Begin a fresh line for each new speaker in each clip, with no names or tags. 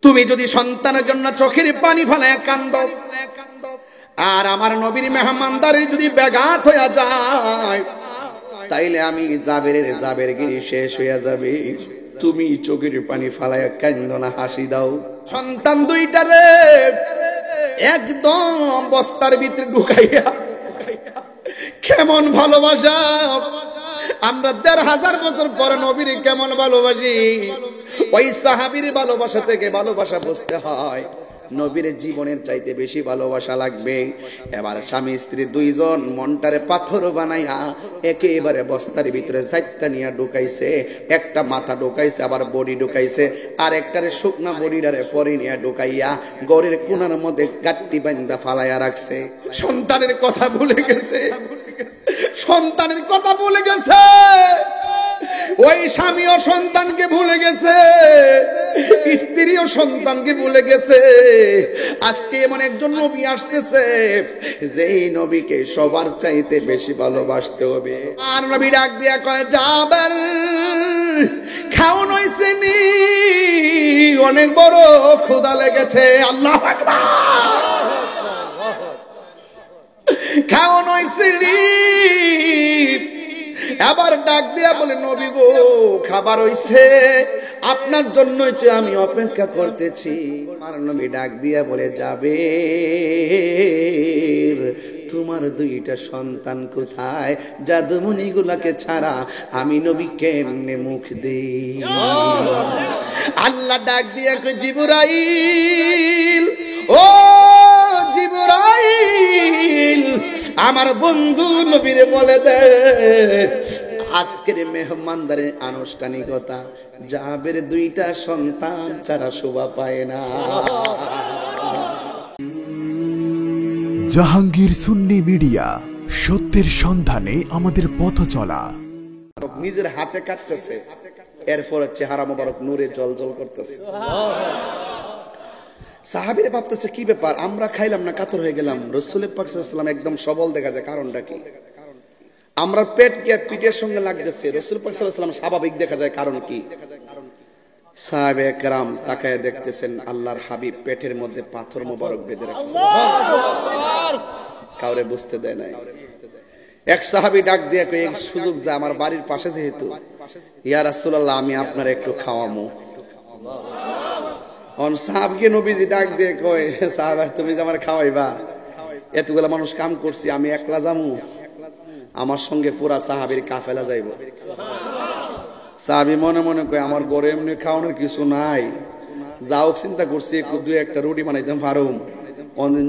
তুমি যদি সন্তানের জন্য চোখের পানি ফেলায় কান্দো, আর আমার নবীর মেহমানদারি যদি ব্যাঘাত হয়ে যায়, তাইলে আমি জাবেরগিরি শেষ হয়ে যাবে। তুমি চোখের পানি ফালায়া কান্দো না, হাসি দাও। সন্তান দুইটারে একদম বস্তার ভিতরে ঢুকাইয়া কেমন ভালোবাসা। আমরা ১৫০০ বছর পরে নবীর কেমন ভালোবাসি, ওই সাহাবীর ভালোবাসা থেকে ভালোবাসা বুঝতে হয়। নবীর জীবনের চাইতে বেশি ভালোবাসা লাগবে। এবার স্বামী স্ত্রী দুইজন মনটারে পাথর বানাইয়া একেবারে বস্তার ভিতরে যাইতা নিয়ে ঢুকাইছে। একটা মাথা ঢুকাইছে, আবার বডি ঢুকাইছে, আর একটারে শুকনা বডিটারে পরে নিয়ে ঢুকাইয়া গড়ের কোনার মধ্যে গাট্টি বান্ধা ফালাইয়া রাখছে। সন্তানের কথা ভুলে গেছে, সন্তানের কথা ভুলে গেছে। ওই স্বামীও সন্তানকে ভুলে গেছে, স্ত্রীও সন্তানকে ভুলে গেছে। আজকে এমন একজন নবী আসতেছে, যেই নবীকে সবার চাইতে বেশি ভালোবাসতে হবে। আর নবী ডাক দিয়া কয়, জাবের খাওন হইছে নি? অনেক বড় ক্ষুধা লেগেছে। আল্লাহু আকবার। খাওন হইছে নি? আবার ডাক দিয়া বলে, নবী গো খাবার হইছে, আপনার জন্যই তো আমি অপেক্ষা করতেছি। আর নবী ডাক দিয়া বলে, যাবে তোমার দুইটা সন্তান কোথায়? জাদুমণি গুলাকে ছাড়া আমি নবী কেমনে মুখ দেই? আল্লাহ ডাক দিয়া কই, জিবরাইল, ও জিবরাইল, আমার বন্ধু নবীরে বলে দে, আজকের মেহমানদারের আনুষ্ঠানিকতা জাবের দুইটা সন্তান ছাড়া শোভা পায় না।
জাহাঙ্গীর সুন্নি মিডিয়া, সত্যের সন্ধানে আমাদের পথ চলা।
নিজের হাতে কাটতেছে, এরপর চেহারা মোবারক নূরে জলজল করতেছে। সাহাবীরা ভাবতেছে কি ব্যাপার, আমরা খাইলাম না কাতর হয়ে গেলাম, রাসূল পাক সাল্লাল্লাহু আলাইহি ওয়াসাল্লাম একদম সবল দেখা যায়, কারণটা কি? আমরা পেট গিয়া পিঠের সঙ্গে লাগতেছে, রাসূল পাক সাল্লাল্লাহু আলাইহি ওয়াসাল্লাম স্বাভাবিক দেখা যায়, কারণ কি? সাহাবায়ে কেরাম তাকায় দেখতেছেন আল্লাহর হাবিব পেটের মধ্যে পাথর মোবারক বেঁধে রাখছে, কাউরে বুঝতে দেয় নাই। এক সাহাবী ডাক দিয়ে কয়, এই সুযোগ যা, আমার বাড়ির পাশে যেহেতু, ইয়া রাসূলুল্লাহ আমি আপনার একটু খাওয়ামু। অন সাহাবকে নবীজি ডাক দিয়ে কয়, সাহাবা তুমি যে আমার খাওয়াইবা, এতগুলা মানুষ কাম করছি, আমি একলা যামু? আমার সঙ্গে পুরা সাহাবীর কাফেলা যাইব। সাহাবী মনে মনে কয়, আমার ঘরে এমনি খাওয়ানোর কিছু নাই, যাও চিন্তা করছি একটু দুই একটা রুটি বানাইতাম পারুম।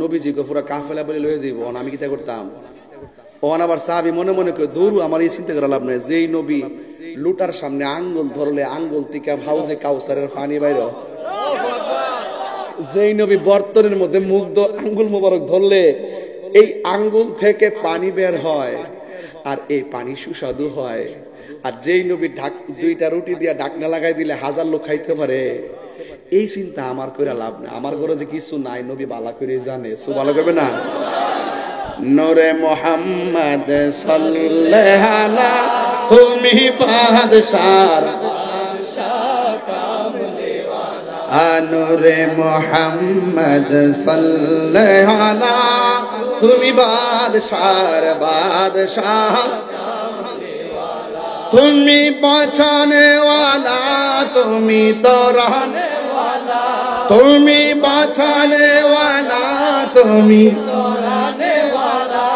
নবীজি কয় পুরা কাফেলা বলে লয়ে যাইব, আমি কিতা করতাম? ওখানে আবার সাহাবী মনে মনে কয়, দৌড়ু আমার এই চিন্তা করা লাভ নাই, যেই নবী লুটার সামনে আঙ্গুল ধরলে আঙ্গুল থেকে হাউজে কাউসারের পানি বাইর, যেই নবী বর্তনের মধ্যে মুগ্ধ আঙ্গুল মোবারক ধরলে এই আঙ্গুল থেকে পানি বের হয়, আর এই পানি সুস্বাদু হয়। আর যেই নবী দুইটা রুটি দিয়া ঢাকনা লাগাই দিলে 1000 লোক খাইতে পারে, এই চিন্তা আমার কইরা লাভ না। আমার ঘরে যে কিছু নাই নবী বালা করে জানে, সুবহানাল্লাহ করবে না? নূরে মুহাম্মদ সাল্লাল্লাহু আলাইহি, তুমি বাদশার নূরে মুহাম্মদ সাল্লাল্লাহু আলাইহি, তুমি বাদশার বাদশাহ, তুমি বাঁচানে ওয়ালা, তুমি তরানে ওয়ালা, তুমি বাঁচানে ওয়ালা, তুমি তরানে ওয়ালা,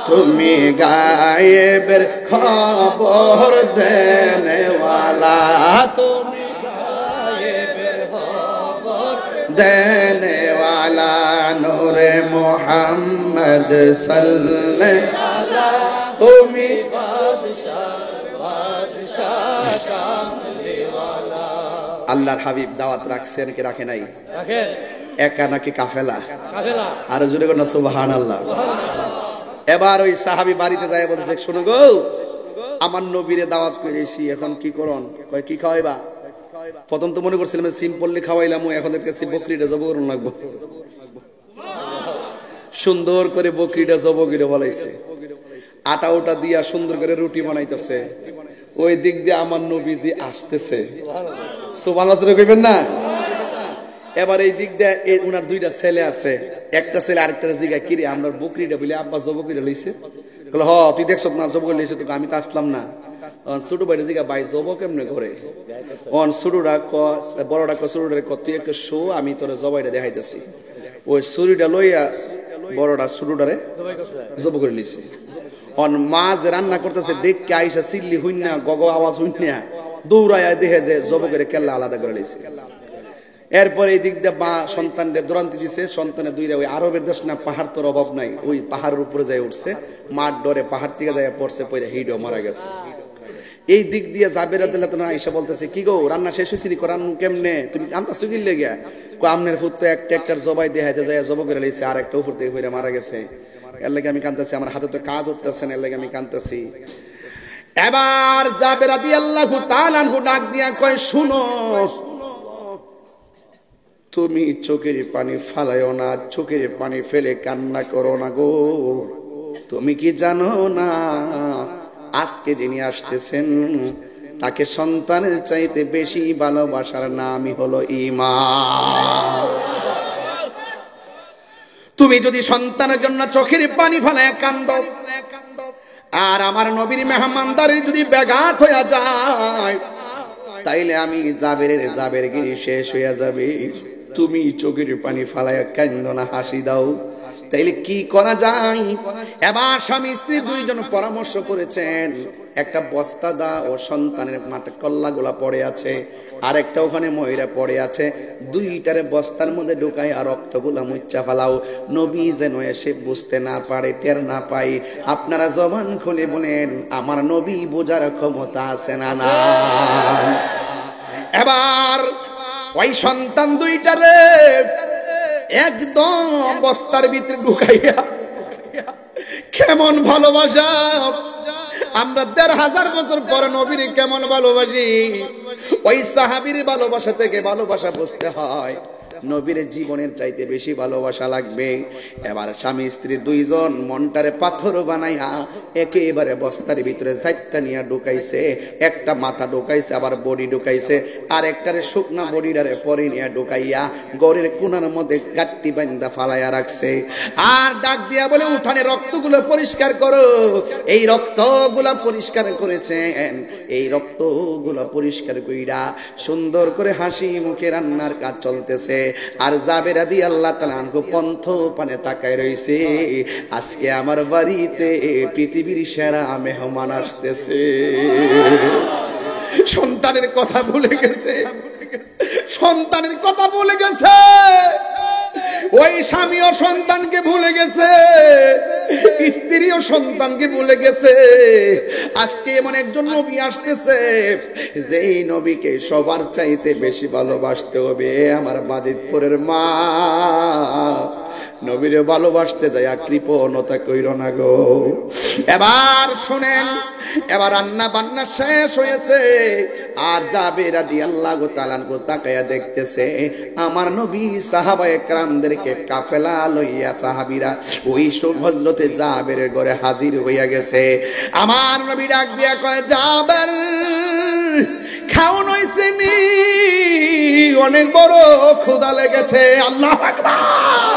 তুমি গায়েবের খবর দেনে ওয়ালা, তুমি গায়েবের খবর দেনে ওয়ালা, নূরে মুহাম্মদ সাল্লাল্লাহু আলাইহি, তুমি আল্লাহর হাবিব দাওয়াত রাখছেন কি রাখে নাই? রাখেন। একা নাকি কাফেলা? কাফেলা। আর জোরে কোন সুবহানাল্লাহ। এবার ওই সাহাবী বাড়িতে যায়, বলতেছে শুনো গো, আমার নবীরে দাওয়াত করেছি, এখন কি করন? কয় কি খাওয়াইবা? প্রথম তো মনে করছিলাম সিম্পলি খাওয়াইলাম, এখন দেখতেছি বকরিটা জব করুন লাগবো। সুন্দর করে বকরিটা জব করে বলাইছে, আটা ওটা দিয়া সুন্দর করে রুটি বানাইতেছে। ওই দিক দিয়ে আমার নবীজি আসতেছে, সুবহানাল্লাহ কইবেন না? এবার এই দিক দিয়ে উনার দুইটা ছেলে আছে, একটা ছেলে আরেকটা জিগা কিরে আমরা বকরিটা বলে আব্বা জবকরিটা লইছে, বলে হ তুই দেখছ না জবকরি লইছে, তোকে আমি তো আসলাম না। ছোট ভাইটা জিগা ভাই জব কেমনে করে, ছোটরা বড়টা ছোটটা তুই একটা শো, আমি তোর জবাইটা দেখাইতেছি। ওই ছুরিটা লইয়া বড়টা ছোটটারে জব করে লিছে। মা যে রান্না করতেছে দেখকে আইসা চিল্লি হইন না গগ আওয়াজ হইন না দৌড়াইয়া দেখে যে জব করে কেল্লা আলাদা করে লিছে। এরপরে এই দিক দিয়ে মা সন্তানকে দৌড়ান্তি দিছে, সন্তানে দুইরা ওই আরবের দেশ না, পাহাড় তোর অভাব নাই, ওই পাহাড়ের উপরে যাই উঠছে, মার ডরে পাহাড় থেকে যাই পড়ছে, পড়ে হিডো মারা গেছে। এই দিক দিয়ে জাবের রাদিয়াল্লাহু তাআলা আয়েশা বলতেছে কি গো রান্না শেষ হইছিনি করান কেমনে, তুমি আনতাছো কি লেগে? আমনের ফুত তো একটা একটার জবাই দেখাইতে যায় জব করে লইছে, আর একটা উপর থেকে পড়ে মারা গেছে। এর লাগে আমি কাঁদতেছি, আমার হাতে তো কাজ উঠতেছে না, এর লাগে আমি কাঁদতেছি। এবার জাবের রাদিয়াল্লাহু তাআলা ডাক দিয়া কয় শুনো, তুমি চোখের পানি ফালাইও না, চোখের পানি ফেলে কান্না করো না গো। তুমি কি জানো না আজকে যিনি আসতেছেন তাকে সন্তানের চাইতে বেশি ভালোবাসার নামই হলো ঈমান। তুমি যদি সন্তানের জন্য চোখের পানি ফেলায় কান্দো, আর আমার নবীর মেহমানদারি যদি ব্যাঘাত হয়ে যায়, তাইলে আমি জাবেরগিরি শেষ হয়ে যাবে। তুমি চোখের পানি ফালাইয়া কান্দো না, হাসি দাও। তাইলে কি করা যায়? এবার স্বামী স্ত্রী দুইজন পরামর্শ করেছেন, একটা বস্তা দা ও সন্তানের মাঠে কল্লাগুলা পড়ে আছে, আর একটা ওখানে ময়রা পড়ে আছে, দুইটারে বস্তার মধ্যে ঢুকাই আর রক্তগুলা মুচ্ছা ফেলাও, নবী যেন এসে বুঝতে না পারে, টের না পাই। আপনারা জবান খুলে বলেন আমার নবী বোঝার ক্ষমতা আছে না না? এবার ওই সন্তান দুইটারে একদম বস্তার ভিতরে ঢুকাইয়া, কেমন ভালোবাসা! আমরা ১৫০০ বছর পরে নবীর কেমন ভালোবাসি, ওই সাহাবীর ভালোবাসা থেকে ভালোবাসা বুঝতে হয়। নবীর জীবনের চাইতে বেশি ভালোবাসা লাগবে। এবার স্বামী স্ত্রী দুইজন মনটারে পাথর বানাইয়া একেবারে বস্তার ভিতরে চারটা নিয়ে ঢুকাইছে, একটা মাথা ঢুকাইছে, আবার বডি ঢুকাইছে, আর একটারে শুকনা বডিটারে পরে নিয়ে ঢুকাইয়া গড়ের কোনার মধ্যে গাট্টি বান্ধা ফালাইয়া রাখছে। আর ডাক দিয়া বলে উঠানে রক্তগুলো পরিষ্কার করো। এই রক্তগুলা পরিষ্কার করেছেন, এই রক্তগুলো পরিষ্কার কইরা সুন্দর করে হাসি মুখে রান্নার কাজ চলতেছে। আর জাবের রাদিয়াল্লাহু তাআলা আনহু পন্থ পানে তাকায় রইছে, আজকে আমার বাড়িতে পৃথিবীর সেরা মেহমান আসতেছে। সন্তানের কথা ভুলে গেছে, সন্তানের কথা ভুলে গেছে, ওই স্বামীও সন্তানকে ভুলে গেছে, স্ত্রীও সন্তানকে ভুলে গেছে। আজকে এমন একজন নবী আসতেছে, যেই নবীকে সবার চাইতে বেশি ভালোবাসতে হবে। আমার বাজিতপুরের মা নবীরে ভালোবাসতে যায় কৃপণতা কইর না গো। এবার শুনেন, এবার রান্না বান্না শেষ হয়েছে, আর জাবের রাদিয়াল্লাহু তাআলা তাকায়া দেখতেছে আমার নবী সাহাবায়ে কেরামদেরকে কাফেলা লইয়া সাহাবীরা ওই হযরতে জাবেরের ঘরে হাজির হইয়া গেছে। আমার নবী ডাক দিয়া কয়, জাবের খাওন হইছে নি? অনেক বড় ক্ষুধা লেগেছে। আল্লাহু আকবার।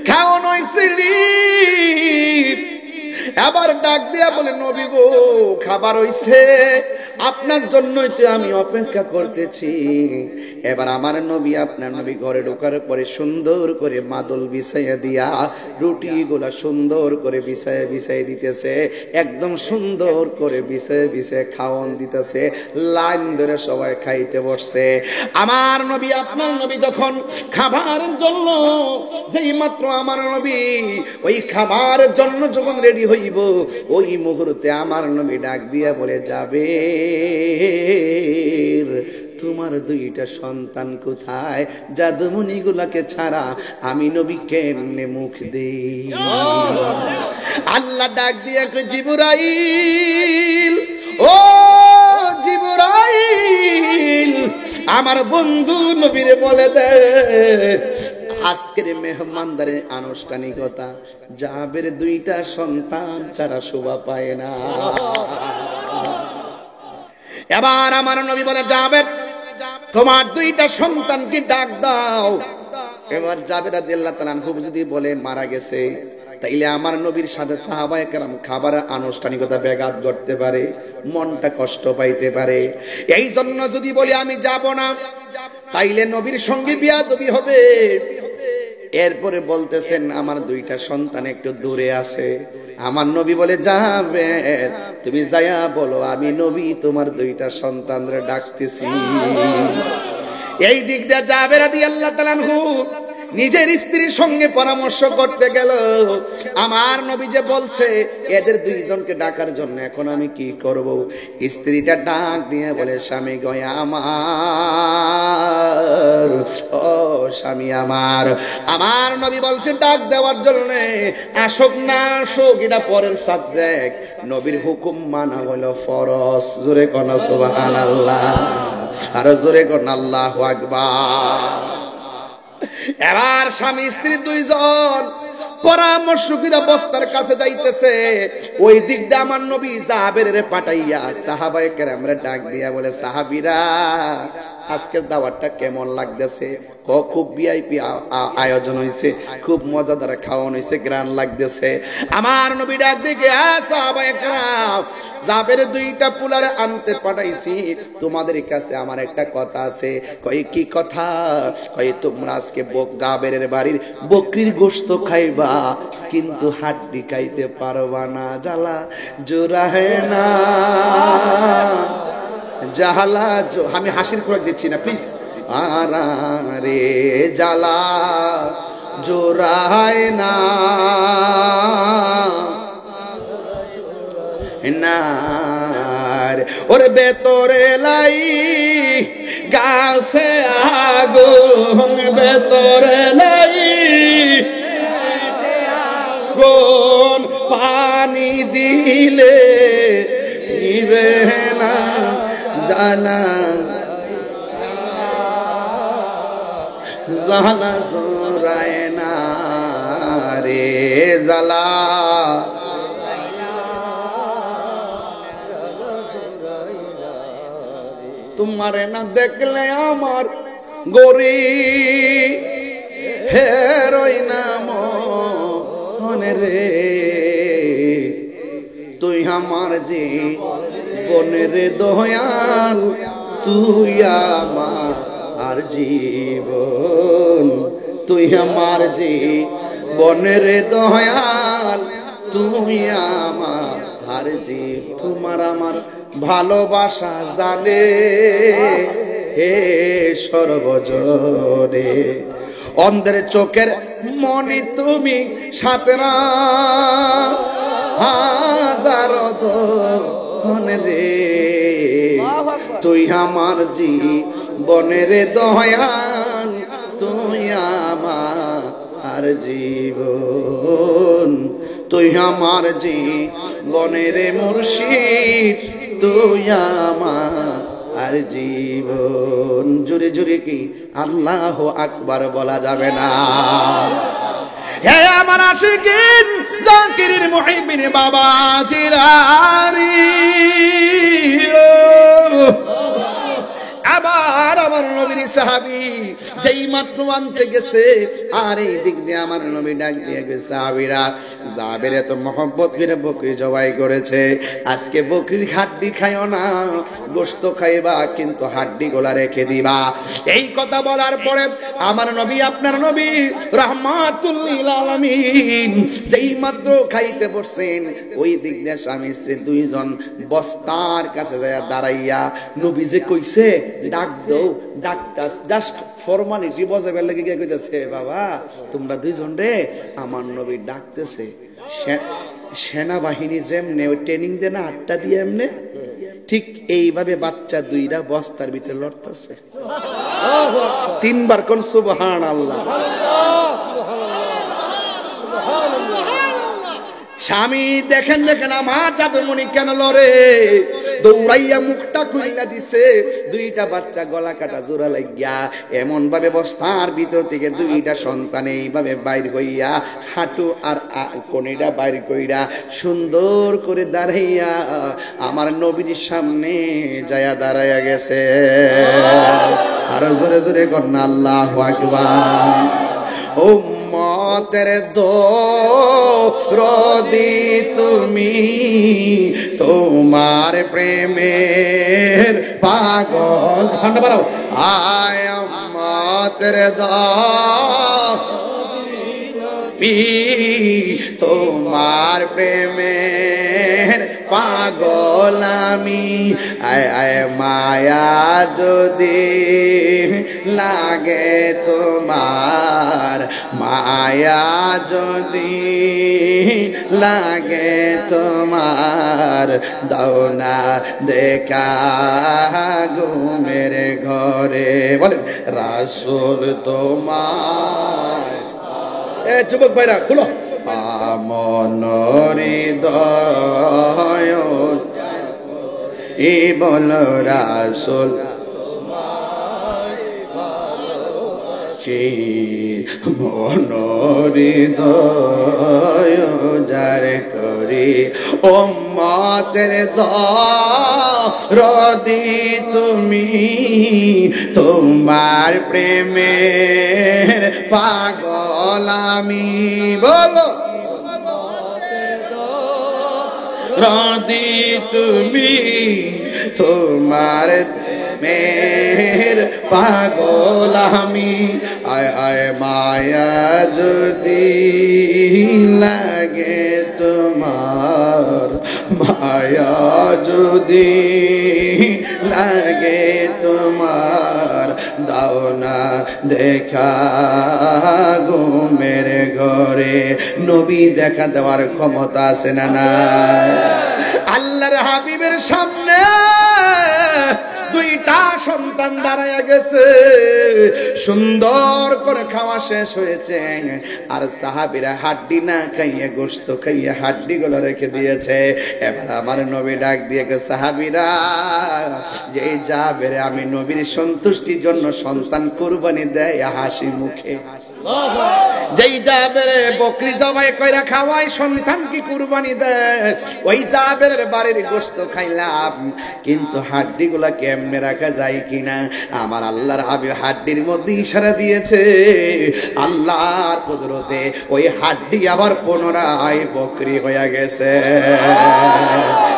খাওন হইছে নি? আবার ডাক দিয়া বলে, নবী গো খাবার হইছে, আপনার জন্যই তো আমি অপেক্ষা করতেছি। এবার আমার নবী, আপনার নবী ঘরে ঢোকার পরে সুন্দর করে মাদল বিছাইয়া দিয়া রুটি গুলা সুন্দর করে বিছাইয়া দিতেছে, একদম সুন্দর করে বিছাইয়া খাওয়ান দিতেছে, লাইন ধরে সবাই খাইতে বসছে। আমার নবী, আপনার নবী যখন খাবারের জন্য যেই মাত্র আমার নবী ওই খাবারের জন্য যখন রেডি হইব, ওই মুহূর্তে আমার নবী ডাক দিয়া বলে, যাবে তোমার দুইটা সন্তান কোথায়? জাদুমণি গুলাকে ছাড়া আমি নবী কেমনে মুখ দেই? আল্লাহ ডাক দিয়া কয়, জিবরাইল, ও জিবরাইল, আমার বন্ধু নবীরে বলে দে আজকের মেহমানদারের আনুষ্ঠানিকতা জাবের দুইটা সন্তান ছাড়া শোভা পায় না। এবার আমার নবী বলে, জাবের তোমার দুইটা সন্তানকে ডাক দাও। এবার জাবের রাদিয়াল্লাহু তাআলা আনহু যদি বলে মারা গেছে, তাইলে আমার নবীর সাথে সাহাবায়ে কেরাম খাবারের আনুষ্ঠানিকতা ব্যাঘাত করতে পারে, মনটা কষ্ট পাইতে পারে। এই জন্য যদি বলি আমি যাব না, তাইলে নবীর সঙ্গে বিয়াদবি হবে। এরপরে বলতেছেন আমার দুইটা সন্তান একটু দূরে আছে। আমার নবী বলে যাবে, তুমি যায়া বলো আমি নবী তোমার দুইটা সন্তানরে ডাকতেছি। এই দিক দিয়ে জাবের রাদিয়াল্লাহু তাআলা আনহু নিজের স্ত্রীর সঙ্গে পরামর্শ করতে গেল। আমার নবী যে বলছে এদের দুইজনকে ডাকার জন্য, এখন আমি কি করব? স্ত্রীটা ডাক দিয়ে বলে স্বামী গয়া আমার, ও স্বামী আমার। আমার নবী বলছে ডাক দেওয়ার জন্য, আসুক না আসুক এটা পরের সাবজেক্ট, নবীর হুকুম মানা হলো ফরজ। জোরে কোন সুবহানাল্লাহ, আর জোরে কোন আল্লাহু আকবার। এবার স্বামী স্ত্রী দুইজন পরামর্শ করে বস্তার কাছে যাইতেছে। ওই দিক দিয়ে আমার নবী জাবেরের পাঠাইয়া সাহাবায়ে কেরামরে ডাক দিয়া বলে সাহাবীরা আজকের দাওয়াতটা কেমন লাগতেছে? খুব ভিআইপি আয়োজন হয়েছে, খুব মজাদার খাওয়ানো হয়েছে, গ্রান লাগতেছে। আমার নবী ডাক দিকে সাহাবায়ে কেরাম জাবের দুইটা পুলারে আনতে পাঠাইছি, তোমাদের কাছে আমার একটা কথা আছে। কই কি কথা? কই তোমরা আজকে জাবেরের বাড়ির বকরির গোশত খাইবা, কিন্তু হাড্ডি খাইতে পারবা না। জ্বালা জোড়ায় না জালা, আমি হাসির খোরাক দিচ্ছি না প্লিজ। আরে জ্বালা জোড়ায় না নার, ওরে বেতরে লাই গাছে আগুন, বেতরে লাই আগুন, পানি দিলে নিবে না জানা, জানা জোরায় না রে জালা। তোমারে না দেখলে আমার গরি হেরই না মনে রে, তুই আমার যে বনের দয়াল, তুই আমার জীবন, তুই আমার যে বনের দয়াল, তুই আমার জীব। তোমার আমার ভালোবাসা জানে হে সর্বজনে, অন্ধের চোখের মনি তুমি, সাতরা হাজার রে, তুই আমার জীবনের দয়াল, তুই আমার জীবন, তুই আমার জীবনের মুর্শিদ, তুই আমার জীবন। জোরে জোরে কি আল্লাহু আকবার বলা যাবে না? হে আমার আশিকিন জাকিরিন মুহিবিন বাবা জিরারি, আবার আমার নবীর সাহাবী যেই মাত্র আনতে গেছে, আর এই দিক দিয়ে আমার নবী ডাক দিয়ে গেছে সাহাবীরা জাবের এত মহব্বত করে বকরি জবাই করেছে, আজকে বকরির হাড্ডি খাইও না, গোশত খাইবা কিন্তু হাড্ডি গোলা রেখে দিবা। এই কথা বলার পরে আমার নবী আপনার নবী রাহমাতুল লিল আলামিন যেই মাত্র খাইতে বসছেন, ওই দিক দিয়ে স্বামী স্ত্রী দুইজন বস্তার কাছে যায় দাঁড়াইয়া, নবী যে কইছে ডাক দাও, ডাকটা জাস্ট ফর্মালিটি বজাবের লাগে গিয়ে কইতেছে বাবা তোমরা দুইজন রে আমার নবী ডাকতেছে। সেনাবাহিনী যেমনে ওই ট্রেনিং দেয় না আটটা দিয়ে এমনে, ঠিক এইভাবে বাচ্চা দুইটা বস্তার ভিতরে লড়তেছে। তিনবার কোন সুবহানাল্লাহ। স্বামী দেখেন দেখেন আমার জাদুমণি কেন লড়ে, দৌড়াইয়া মুখটা খুইলা দিছে, দুইটা বাচ্চা গলা কাটা জোড়া লাগিয়া এমন ভাবে বস্তার ভিতর থেকে দুইটা সন্তান এইভাবে বাইর হইয়া হাঁটু আর কোণেটা বাইর কইরা সুন্দর করে দাঁড়াইয়া আমার নবীর সামনে যায়া দাঁড়াইয়া গেছে। আরো জোরে জোরে কন্যা আল্লাহু আকবার। উম্মতের দরদি তুমি, তোমার প্রেমের পাগল, সাউন্ডটা বাড়াও। আয় উম্মতের দরদি তোমার প্রেমের পাগল আমি। আয় আয় মায়া যদি লাগে তোমার, মায়া যদি লাগে তোমার, দাও না দেখা ঘুমের ঘরে। বলেন রাসূল তোমার, এ যুবক ভাইরা খুলো, আমন হৃদয় এ বল রাসূল মন হৃদয় যার করি উম্মতের দরদি তুমি, তোমার প্রেমের পাগল আমি। বলো দরদি তুমি, তোমার মের পাগল আমি। আয় আয় মায়া যদি লাগে তোমার, মায়া যদি লাগে তোমার, দাও না দেখা ঘুমের ঘরে। নবী দেখা দেওয়ার ক্ষমতা আছে না নাই? আল্লাহর হাবিবের সামনে দুইটা সন্তান দাঁড়ায় গেছে, সুন্দর করে খাওয়া শেষ হয়েছে, আর সাহাবীরা হাড্ডি না খাইয়ে গোশত খাইয়ে হাড্ডি গুলো রেখে দিয়েছে। এবার আমার নবী ডাক দিয়ে সাহাবীরা, যে যাবে আমি নবীর সন্তুষ্টির জন্য সন্তান কুরবানি দেয় হাসি মুখে, যেই জাবের বকরি জবাই কইরা খাওয়াই সন্তান কি কুরবানি দেয়, ওই জাবের বাড়ির গোশত খাইলাম, কিন্তু হাড্ডি গুলা কেমনে রাখা যায় কিনা। আমার আল্লাহর হাবিব হাড্ডির মধ্যে ইশারা দিয়েছে, আল্লাহর কুদরতে ওই হাড্ডি আবার পুনরায় বকরি হয়ে গেছে।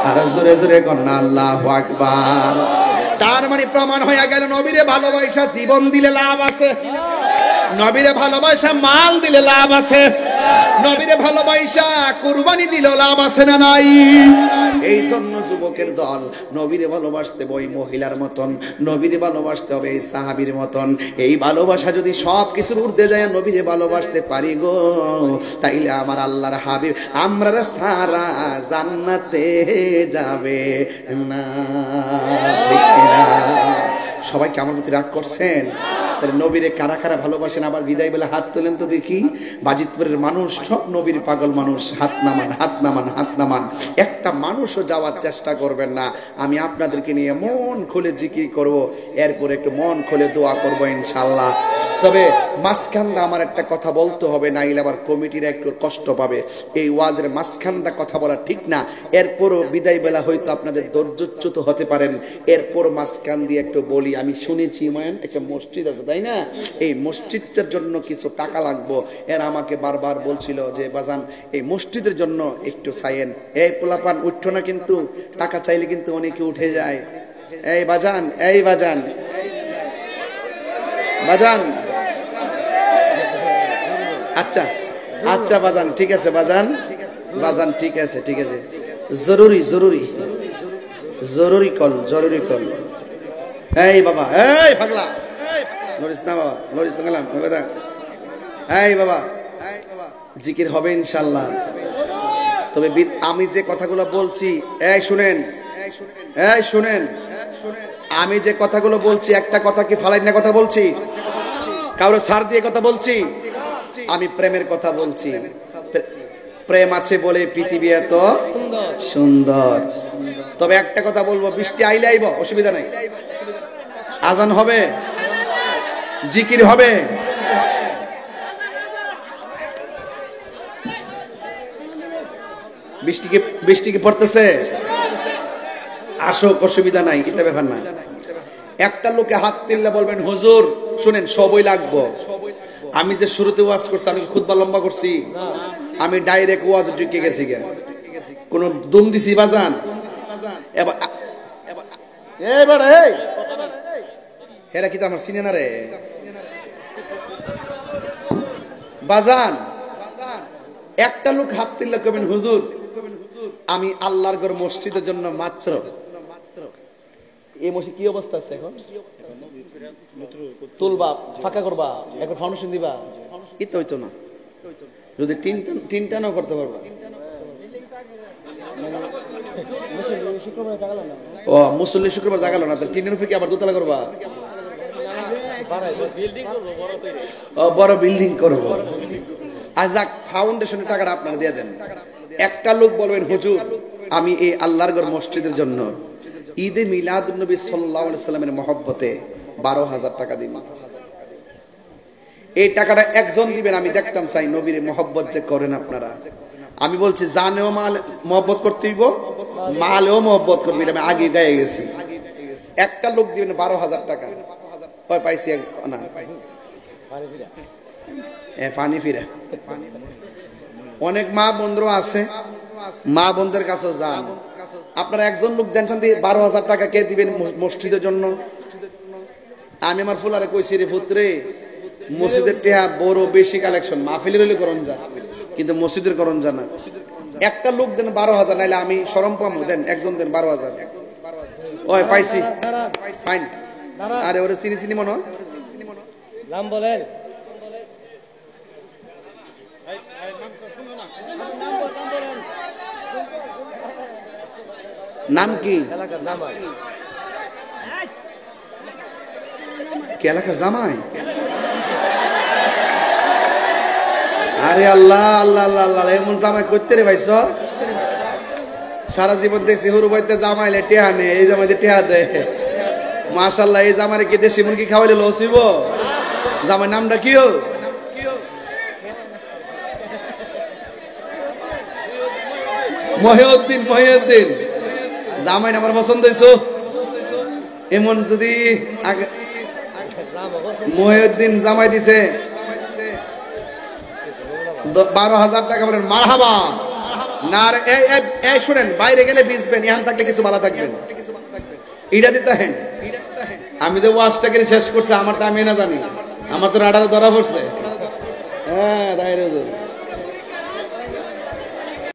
আর জোরে জোরে কন্যা আল্লাহু আকবার। তার মানে প্রমাণ হয়ে গেল নবীরে ভালোবাসা জীবন দিলে লাভ আছে, নবীরে ভালোবাসা মাল দিলে লাভ আছে, নবীরে ভালোবাসা কুরবানি দিলে লাভ আছে না নাই? এই জন্য যুবকের দল নবীরে ভালোবাসতে হবে ওই মহিলার মতন, নবীরে ভালোবাসতে হবে এই সাহাবীর মতন। এই ভালোবাসা যদি সব কিছুর ঊর্ধ্বে যায় নবীরে ভালোবাসতে পারি গো, তাইলে আমার আল্লাহর হাবিব আমরা সারা জান্নাতে যাবে না। ঠিক না? সবাই কি আমার প্রতি রাগ করছেন? তাহলে নবীরে কারা কারা ভালোবাসেন আবার বিদায় বেলা হাত তোলেন তো দেখি। বাজিতপুরের মানুষ সব নবীর পাগল মানুষ, হাত নামান হাত নামান হাত নামান। একটা মানুষও যাওয়ার চেষ্টা করবেন না। আমি আপনাদেরকে নিয়ে মন খুলে জিকির করব, এরপর একটু মন খুলে দোয়া করব ইনশাআল্লাহ। তবে মাঝখানটা আমার একটা কথা বলতে হবে, নাইলে আবার কমিটিরা একটু কষ্ট পাবে। এই ওয়াজের মাঝখানটা কথা বলা ঠিক না। এরপরও বিদায় বেলা হয়তো আপনাদের ধৈর্যচ্যুত হতে পারেন, এরপর মাঝখান দিয়ে একটু বলি। আমি শুনেছি মায়ের একটা মসজিদ আছে, তাই না? এই মসজিদটার জন্য কিছু টাকা লাগবো। এর আমাকে বারবার বলছিল যে বাজান এই মসজিদের জন্য একটু চাইেন। এই পোলাপান উঠছো না, কিন্তু টাকা চাইলে কিন্তু অনেকে উঠে যায়। এই বাজান, এই বাজান, বাজান, আচ্ছা আচ্ছা বাজান, ঠিক আছে বাজান, বাজান ঠিক আছে, ঠিক আছে। জরুরি জরুরি জরুরি কল, জরুরি কল। এই বাবা, এই পাগলা, নরিস না বাবা, নরিস না গেলাম। এই বাবা, জিকির হবে ইনশাআল্লাহ। তবে আমি যে কথাগুলো বলছি, এই শুনেন, এই শুনেন, আমি যে কথাগুলো বলছি একটা কথা কি ফালাই না কথা বলছি, কারো সার দিয়ে কথা বলছি, আমি প্রেমের কথা বলছি। প্রেম আছে বলে পৃথিবী এত সুন্দর। তবে একটা কথা বলবো, বৃষ্টি আইলে আইব, অসুবিধা নাই। আজান হবে, জিকির হবে, বৃষ্টি কি পড়তেছে? আসো, অসুবিধা নাই, এটা ব্যাপার না। একটা লোকে হাত তুললে বলবেন হুজুর শুনেন সবই লাগবো। আমি যে শুরুতে ওয়াজ করছি, আমি খুতবা লম্বা করছি? আমি ডাইরেক্ট ওয়াজ ঢুকে গেছি, কোন দুম দিছি বাজান? হেরা কি তো আমার চিনে না রে বাজান। একটা লোক হাত তুললে কবেন হুজুর আমি আল্লাহর ঘর মসজিদের জন্য মাত্র, এই মসজিদ কি অবস্থা আছে এখন? তুলবা, ফাঁকা করবা, এখন ফাউন্ডেশন দিবা, এটা হইতো না। যদি তিন টানও করতে পারবা। ও মুসল্লি শুক্রবার জাগালো না, টিনের উপরে কি আবার দোতলা করবা? বড় বিল্ডিং করবো। আজ ফাউন্ডেশনের টাকাটা আপনারা দিয়ে দেন। একটা লোক বলবেন হুজুর আমি এই আল্লাহর ঘর মসজিদের জন্য ঈদে মিলাদুন নবী সাল্লাল্লাহু আলাইহি সাল্লামের মহব্বতে 12,000 টাকা দিব। এই টাকাটা একজন দিবেন, আমি দেখতাম চাই নবীর মহব্বত যে করেন আপনারা। আমি বলছি জানেও মাল মহব্বত করতে হইব, মালেও মহব্বত করবি, আমি আগে গায়ে গেছি। একটা লোক দিবেন 12,000 টাকা। ওই পাইছি না, পানি ফিরা। অনেক মা বন্ধুরা আছে, মা বোনদের কাছেও যান। আপনারা একজন লোক দেন 12,000 টাকা কে দিবেন মসজিদের জন্য? আমি আমার ফুলারে কইছি রে পুত্রে, মসজিদের টেহা বড় বেশি কালেকশন, মাহফিলের হইলে করণ যা, কিন্তু মসজিদের করণ যা না। একটা লোক দেন 12,000, নাইলে আমি শরম পামু। দেন একজন দেন 12,000। ওই পাইছি, ফাইন। আরে ওরে চিনি চিনি মনে হয়,
নাম বলেন।
নাম কি?
এলাকার জামাই।
কি এলাকার জামাই? আরে আল্লাহ আল্লাহ আল্লাহ আল্লাহ, এমন জামাই করতে রে ভাইস? সারা জীবন দেখছি হুরু ভাইতে জামাইলে টেহা নে, এই জামাইতে টেহা দে। মাশাআল্লাহ, এই জামারে কি দেশি মুরগি খাওয়াইলে লস হইব? জামাই নামটা কি? মহিউদ্দিন। মহিউদ্দিন জামাই আমার পছন্দ হইছো? এমন যদি মহিউদ্দিন জামাই দিছে 12,000 টাকা, বলেন মারহাবা। না এই শুনেন, বাইরে গেলে ভিজবেন, এখান থাকলে কিছু ভালো থাকবেন। এটা দিতে হেন আমি যে ওয়াজটা করে শেষ করছি, আমারটা আমি না জানি, আমার তো রাডারে ধরা পড়ছে। হ্যাঁ